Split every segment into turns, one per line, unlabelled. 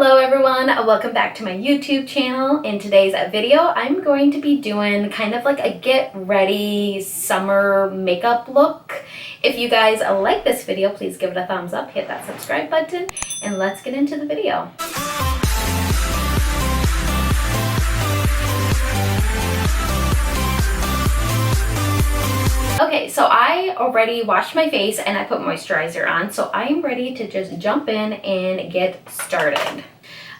Hello everyone, welcome back to my YouTube channel. In today's video, I'm going to be doing kind of like a get ready summer makeup look. If you guys like this video, please give it a thumbs up, hit that subscribe button, and let's get into the video. Okay, so I already washed my face and I put moisturizer on, so I am ready to just jump in and get started.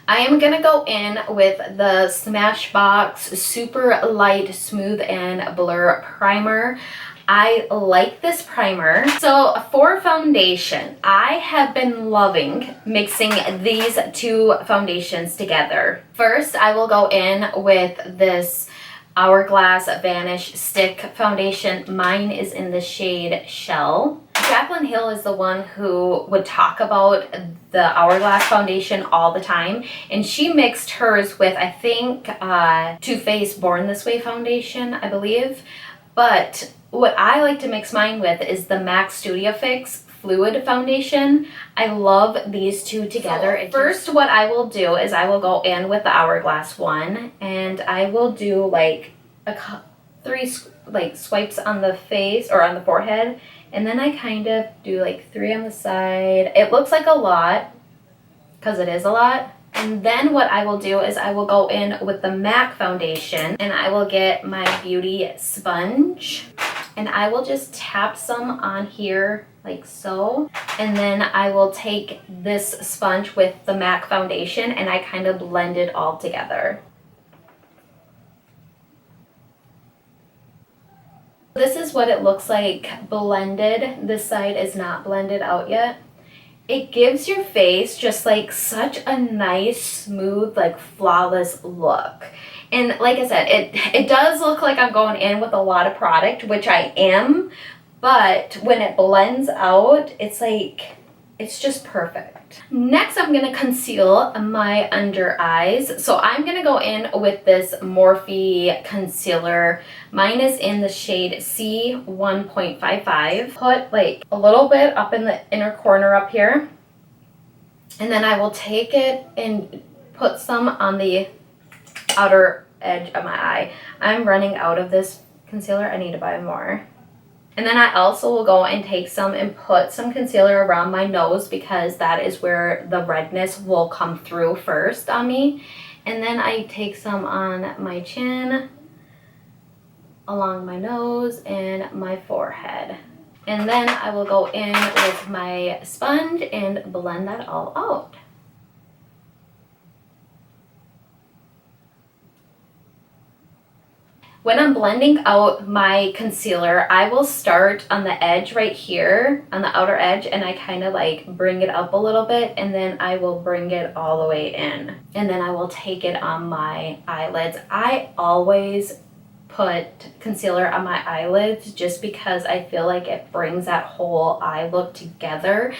I am gonna go in with the Smashbox Super Light Smooth and Blur Primer. I like this primer. So for foundation, I have been loving mixing these two foundations together. First, I will go in with this Hourglass Vanish Stick Foundation. Mine is in the shade Shell. Jaclyn Hill is the one who would talk about the Hourglass foundation all the time, and she mixed hers with, I think, Too Faced Born This Way foundation, I believe. But what I like to mix mine with is the MAC Studio Fix Fluid Foundation. I love these two together. So first, what I will do is I will go in with the Hourglass one, and I will do like three swipes on the face or on the forehead, and then I kind of do like 3 on the side. It looks like a lot because it is a lot. And then what I will do is I will go in with the MAC foundation, and I will get my beauty sponge, and I will just tap some on here like so, and then I will take this sponge with the MAC foundation and I kind of blend it all together. This is what it looks like blended. This side is not blended out yet. It gives your face just like such a nice, smooth, like flawless look. And like I said, it does look like I'm going in with a lot of product, which I am, but when it blends out, it's like, it's just perfect. Next, I'm gonna conceal my under eyes. So I'm gonna go in with this Morphe concealer. Mine is in the shade C1.55. Put like a little bit up in the inner corner up here. And then I will take it and put some on the outer edge of my eye. I'm running out of this concealer. I need to buy more. And then I also will go and take some and put some concealer around my nose, because that is where the redness will come through first on me. And then I take some on my chin, along my nose, and my forehead. And then I will go in with my sponge and blend that all out. When I'm blending out my concealer, I will start on the edge right here, on the outer edge, and I kind of like bring it up a little bit, and then I will bring it all the way in. And then I will take it on my eyelids. I always put concealer on my eyelids just because I feel like it brings that whole eye look together.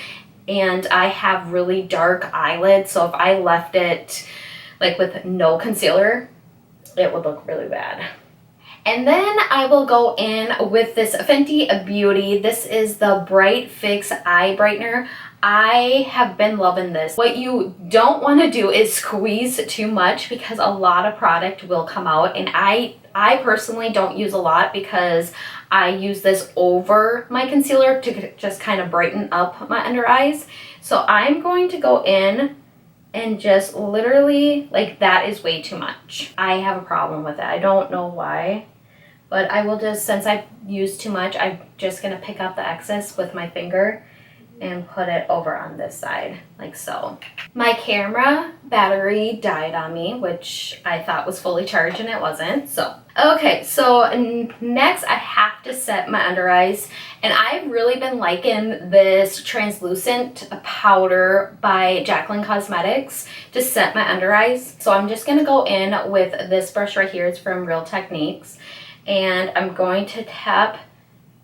And I have really dark eyelids, so if I left it like with no concealer, it would look really bad. And then I will go in with this Fenty Beauty. This is the Bright Fix Eye Brightener. I have been loving this. What you don't want to do is squeeze too much, because a lot of product will come out, and I personally don't use a lot because I use this over my concealer to just kind of brighten up my under eyes. So I'm going to go in and just literally, like, that is way too much. I have a problem with it. I don't know why, but I will just, since I used too much, I'm just gonna pick up the excess with my finger and put it over on this side, like so. My camera battery died on me, which I thought was fully charged, and it wasn't, so. Okay, so next I have to set my under eyes, and I've really been liking this translucent powder by Jaclyn Cosmetics to set my under eyes. So I'm just gonna go in with this brush right here. It's from Real Techniques, and I'm going to tap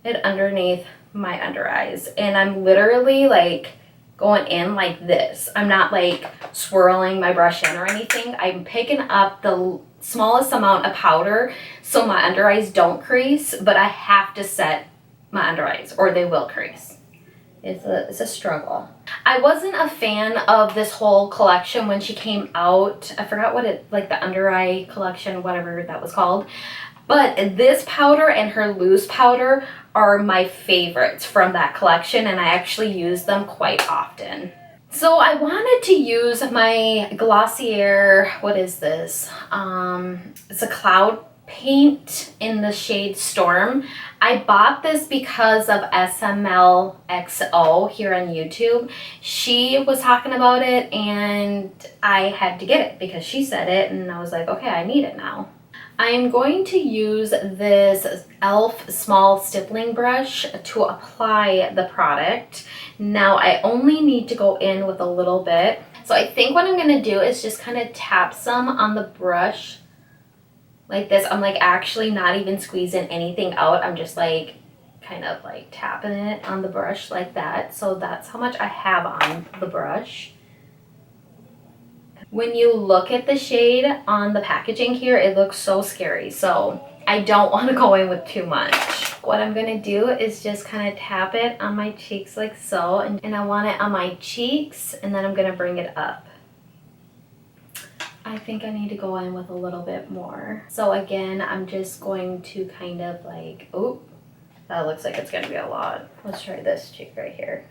it underneath my under eyes, and I'm literally like going in like this. I'm not like swirling my brush in or anything. I'm picking up the smallest amount of powder so my under eyes don't crease, but I have to set my under eyes or they will crease. It's a struggle. I wasn't a fan of this whole collection when she came out. I forgot what it, like the under eye collection, whatever that was called. But this powder and her loose powder are my favorites from that collection, and I actually use them quite often. So I wanted to use my Glossier, what is this? It's a cloud paint in the shade Storm. I bought this because of SMLXO here on YouTube. She was talking about it and I had to get it because she said it, and I was like, okay, I need it now. I am going to use this e.l.f. small stippling brush to apply the product. Now I only need to go in with a little bit. So I think what I'm going to do is just kind of tap some on the brush like this. I'm like actually not even squeezing anything out. I'm just like kind of like tapping it on the brush like that. So that's how much I have on the brush. When you look at the shade on the packaging here, it looks so scary. So I don't want to go in with too much. What I'm going to do is just kind of tap it on my cheeks like so. And I want it on my cheeks, and then I'm going to bring it up. I think I need to go in with a little bit more. So again, I'm just going to kind of like, oh, that looks like it's going to be a lot. Let's try this cheek right here.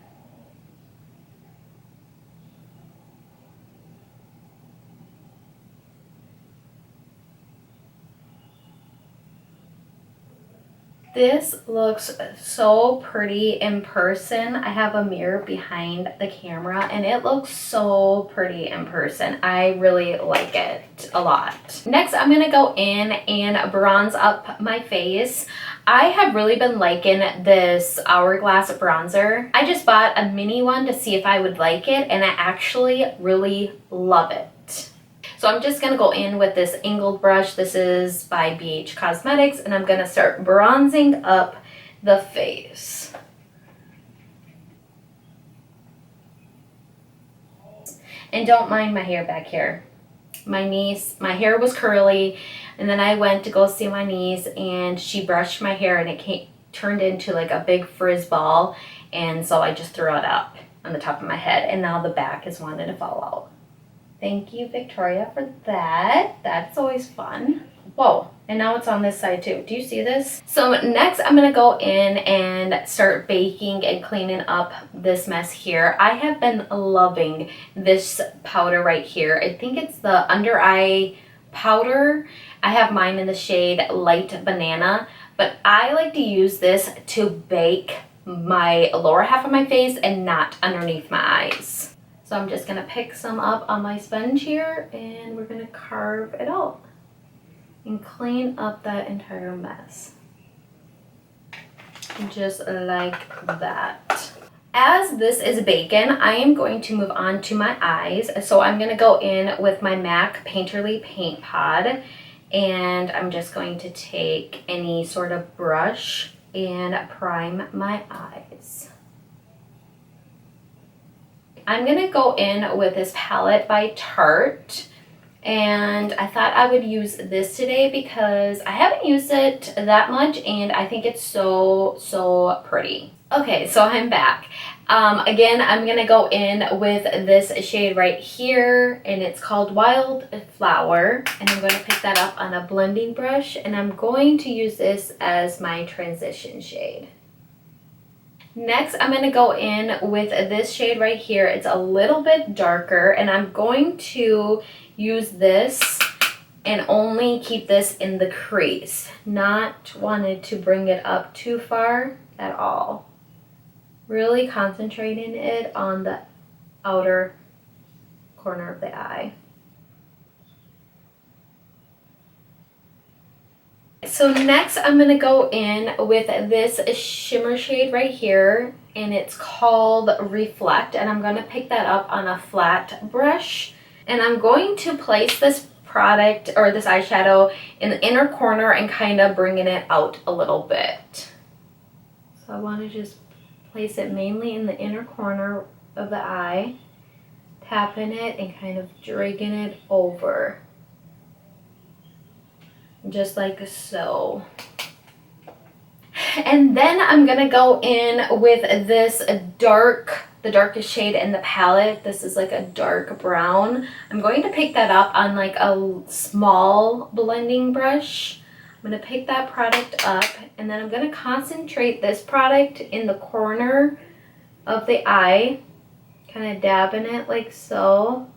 This looks so pretty in person. I have a mirror behind the camera and it looks so pretty in person. I really like it a lot. Next, I'm going to go in and bronze up my face. I have really been liking this Hourglass bronzer. I just bought a mini one to see if I would like it, and I actually really love it. So I'm just going to go in with this angled brush. This is by BH Cosmetics, and I'm going to start bronzing up the face. And don't mind my hair back here. My niece, my hair was curly, and then I went to go see my niece, and she brushed my hair, and it turned into like a big frizz ball, and so I just threw it up on the top of my head, and now the back is wanting to fall out. Thank you, Victoria, for that. That's always fun. Whoa, and now it's on this side too. Do you see this? So next I'm gonna go in and start baking and cleaning up this mess here. I have been loving this powder right here. I think it's the under eye powder. I have mine in the shade Light Banana, but I like to use this to bake my lower half of my face and not underneath my eyes. So I'm just going to pick some up on my sponge here, and we're going to carve it out and clean up that entire mess. Just like that. As this is baking, I am going to move on to my eyes. So I'm going to go in with my MAC Painterly Paint Pod, and I'm just going to take any sort of brush and prime my eyes. I'm going to go in with this palette by Tarte, and I thought I would use this today because I haven't used it that much and I think it's so pretty. Okay, so I'm back. Again, I'm going to go in with this shade right here, and it's called Wildflower, and I'm going to pick that up on a blending brush, and I'm going to use this as my transition shade. Next, I'm going to go in with this shade right here. It's a little bit darker, and I'm going to use this and only keep this in the crease. Not wanted to bring it up too far at all. Really concentrating it on the outer corner of the eye. So next I'm going to go in with this shimmer shade right here, and it's called Reflect, and I'm going to pick that up on a flat brush, and I'm going to place this product or this eyeshadow in the inner corner and kind of bringing it out a little bit. So I want to just place it mainly in the inner corner of the eye, tapping it and kind of dragging it over. Just like so. And then I'm gonna go in with this the darkest shade in the palette. This is like a dark brown. I'm going to pick that up on like a small blending brush. I'm gonna pick that product up, and then I'm gonna concentrate this product in the corner of the eye, kind of dabbing it like so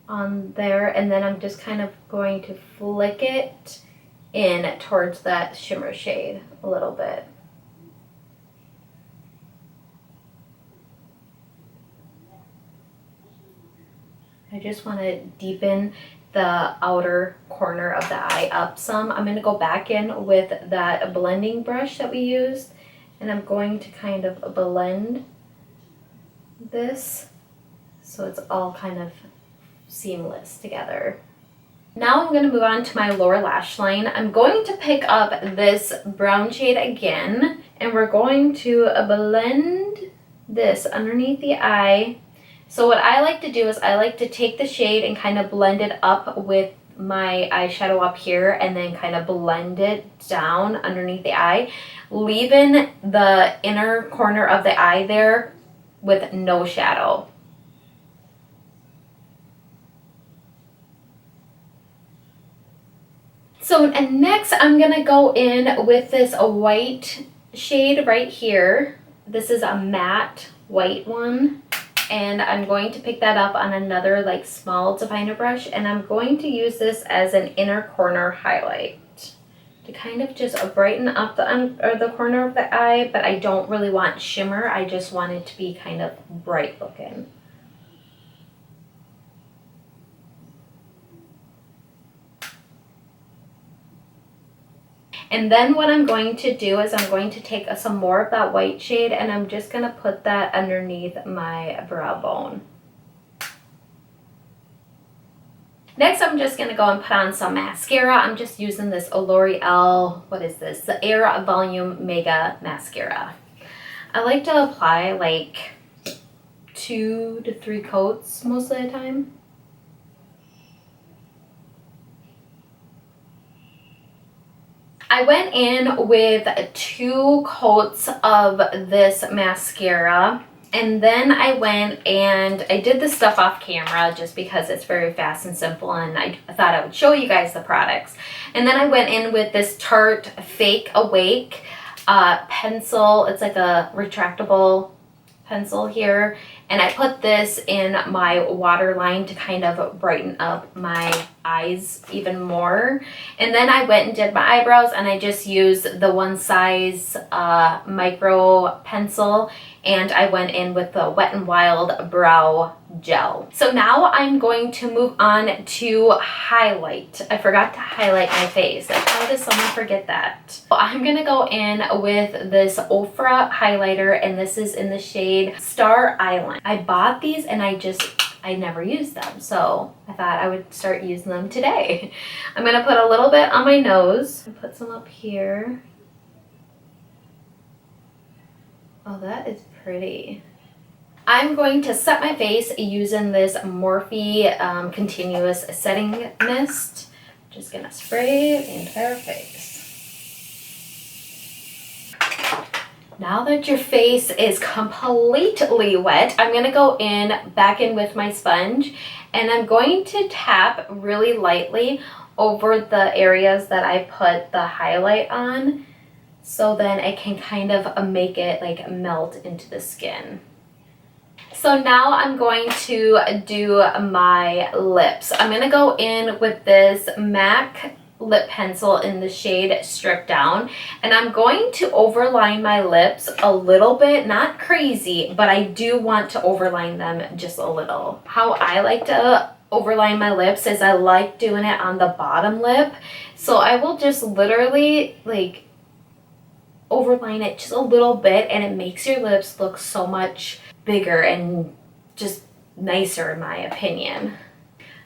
on there, and then I'm just kind of going to flick it in towards that shimmer shade a little bit. I just want to deepen the outer corner of the eye up some. I'm going to go back in with that blending brush that we used, and I'm going to kind of blend this so it's all kind of seamless together. Now I'm going to move on to my lower lash line. I'm going to pick up this brown shade again, and we're going to blend this underneath the eye. So what I like to do is I like to take the shade and kind of blend it up with my eyeshadow up here, and then kind of blend it down underneath the eye, leaving the inner corner of the eye there with no shadow. So and next I'm gonna go in with this white shade right here. This is a matte white one, and I'm going to pick that up on another like small definer brush, and I'm going to use this as an inner corner highlight to kind of just brighten up the corner of the eye, but I don't really want shimmer. I just want it to be kind of bright looking. And then what I'm going to do is I'm going to take some more of that white shade, and I'm just going to put that underneath my brow bone. Next, I'm just going to go and put on some mascara. I'm just using this L'Oreal, what is this? The Air Volume Mega Mascara. I like to apply like 2 to 3 coats most of the time. I went in with 2 coats of this mascara, and then I went and I did this stuff off camera just because it's very fast and simple, and I thought I would show you guys the products. And then I went in with this Tarte Fake Awake pencil. It's like a retractable pencil here, and I put this in my waterline to kind of brighten up my eyes even more. And then I went and did my eyebrows, and I just used the one size micro pencil, and I went in with the Wet n Wild brow gel. So now I'm going to move on to highlight. I forgot to highlight my face. Like, how does someone forget that? So I'm gonna go in with this Ofra highlighter, and this is in the shade Star Island. I bought these and I never used them, so I thought I would start using them today. I'm gonna put a little bit on my nose and put some up here. Oh, that is pretty. I'm going to set my face using this Morphe Continuous Setting Mist. Just gonna spray the entire face. Now that your face is completely wet, I'm gonna go back in with my sponge, and I'm going to tap really lightly over the areas that I put the highlight on, so then I can kind of make it like melt into the skin. So now I'm going to do my lips. I'm gonna go in with this MAC lip pencil in the shade Strip Down, and I'm going to overline my lips a little bit, not crazy, but I do want to overline them just a little. How I like to overline my lips is I like doing it on the bottom lip, so I will just literally like overline it just a little bit, and it makes your lips look so much bigger and just nicer in my opinion.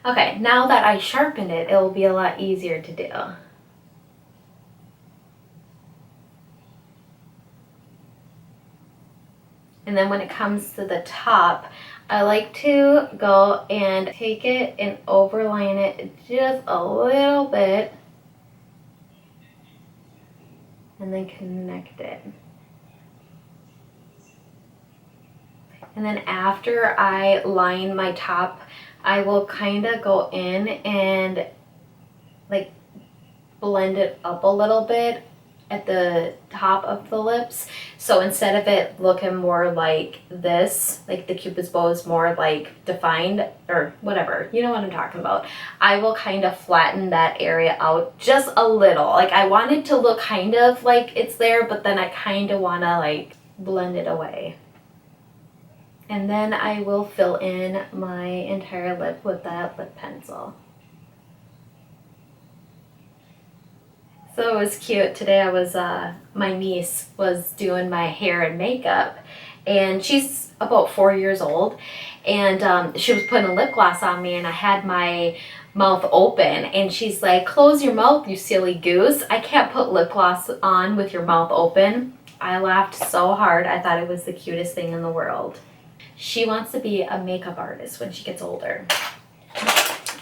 Okay, now that I sharpened it, it'll be a lot easier to do. And then when it comes to the top, I like to go and take it and overline it just a little bit. and then connect it. And then after I line my top, I will kind of go in and like blend it up a little bit at the top of the lips. So instead of it looking more like this, like the Cupid's bow is more like defined or whatever, you know what I'm talking about, I will kind of flatten that area out just a little. Like I want it to look kind of like it's there, but then I kind of want to like blend it away. And then I will fill in my entire lip with that lip pencil. So it was cute. Today I was, my niece was doing my hair and makeup, and she's about 4 years old, and she was putting a lip gloss on me, and I had my mouth open, and she's like, "Close your mouth, you silly goose. I can't put lip gloss on with your mouth open." I laughed so hard. I thought it was the cutest thing in the world. She wants to be a makeup artist when she gets older.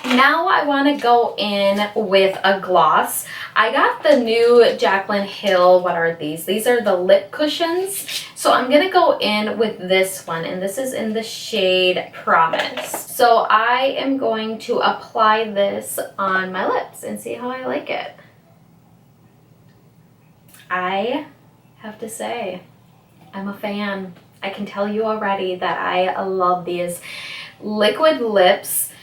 Now I want to go in with a gloss. I got the new Jaclyn Hill, what are these? These are the lip cushions. So I'm going to go in with this one, and this is in the shade Promise. So I am going to apply this on my lips and see how I like it. I have to say, I'm a fan. I can tell you already that I love these liquid lips.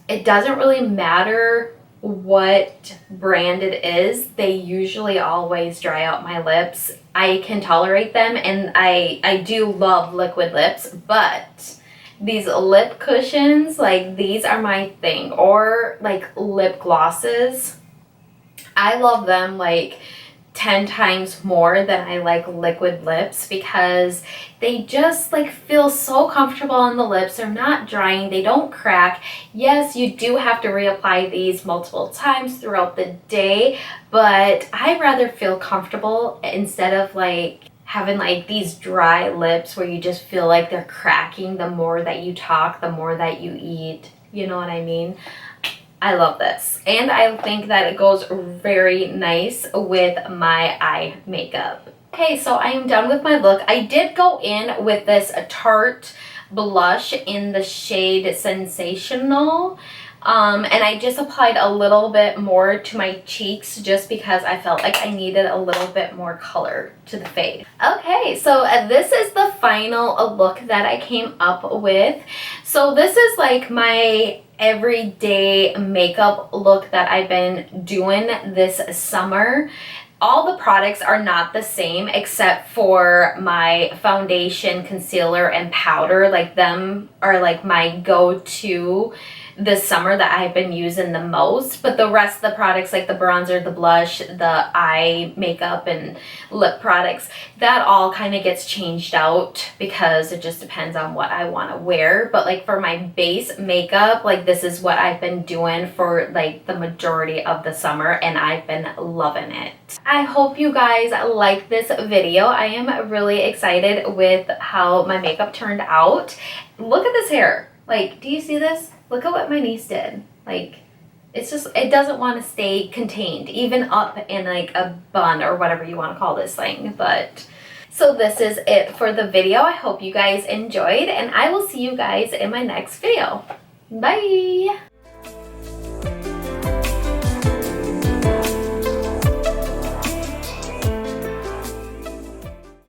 It doesn't really matter what brand it is. They usually always dry out my lips. I can tolerate them, and I do love liquid lips, but these lip cushions, like these are my thing. Or like lip glosses. I love them like 10 times more than I like liquid lips because they just like feel so comfortable on the lips. They're not drying, they don't crack. Yes, you do have to reapply these multiple times throughout the day, but I rather feel comfortable instead of like having like these dry lips where you just feel like they're cracking the more that you talk, the more that you eat. You know what I mean? I love this, and I think that it goes very nice with my eye makeup. Okay, so I am done with my look. I did go in with this Tarte blush in the shade Sensational, and I just applied a little bit more to my cheeks just because I felt like I needed a little bit more color to the face. Okay, so this is the final look that I came up with. So this is like my everyday makeup look that I've been doing this summer. All the products are not the same except for my foundation, concealer, and powder. Like them are like my go-to this summer that I've been using the most, but the rest of the products like the bronzer, the blush, the eye makeup, and lip products, that all kind of gets changed out because it just depends on what I want to wear. But like for my base makeup, like this is what I've been doing for like the majority of the summer, and I've been loving it. I hope you guys like this video. I am really excited with how my makeup turned out. Look at this hair. Like, do you see this? Look at what my niece did. Like, it's just, it doesn't want to stay contained, even up in like a bun or whatever you want to call this thing. But, so this is it for the video. I hope you guys enjoyed, and I will see you guys in my next video. Bye!